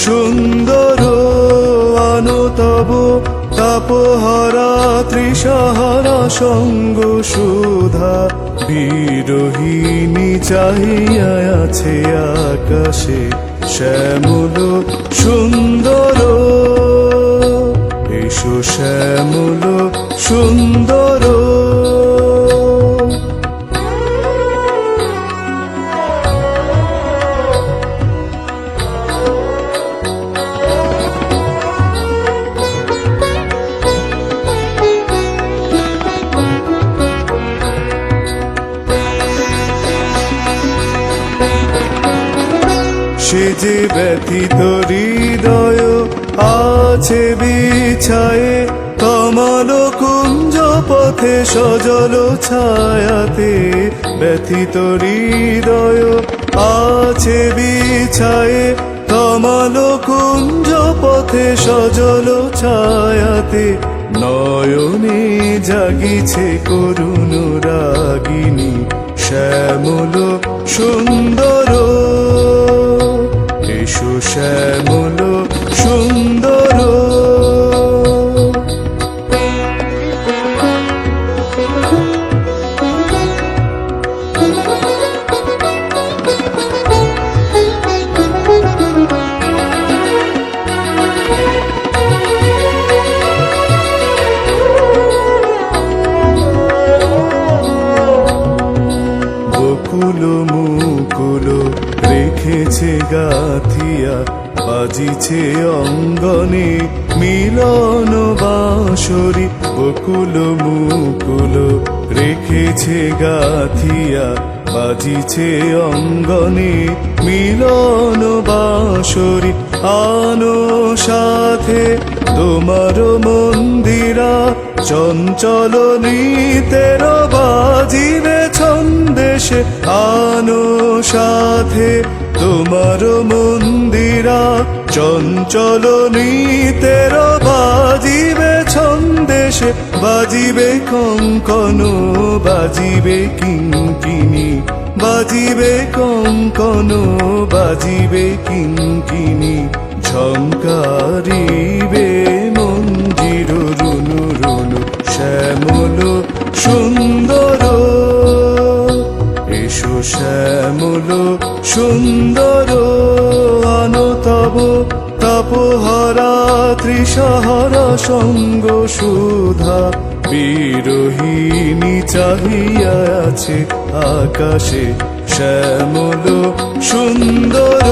সুন্দর আনো তব তাপহারা তৃষাহারা সঙ্গ সুধা বিরোহিণী চাহিয়া আছে আকাশে শ্যামল সুন্দর এসো শ্যামল সুন্দর সে যে ব্যথিত হৃদয় আছে বিছায়ে কমল কুঞ্জ পথে সজল ছায়াতে ব্যথিত হৃদয় আছে বিছায়ে কমল কুঞ্জ পথে সজল ছায়াতে নয়নে জাগিছে করুণ রাগিনী শ্যামল সুন্দর এসো শ্যামল সুন্দর বকুল মুকুল রেখেছে গাথিয়া বাজিছে অঙ্গনে মিলন বাঁশরি বকুল মুকুল রেখেছে গাথিয়া বাজিছে অঙ্গনে মিলন বাঁশরি আনো সাথে তোমার মন্দিরা চঞ্চল নৃত্যের বাজিবে ছন্দেশে আনো সাথে তোমার মন্দিরা চঞ্চল নৃত্যের বাজিবে ছন্দেশে বাজিবে কঙ্কন বাজিবে কিঙ্কিনি বাজিবে কঙ্কন বাজিবে কিঙ্কিনি ঝঙ্কারিবে মঞ্জির রুনু রুনু শ্যামল সুন্দর এসো শ্যামল সুন্দর আনো তব তাপহারা তৃষাহারা সঙ্গ সুধা বিরোহিণী চাহিয়া আছে আকাশে শ্যামল সুন্দর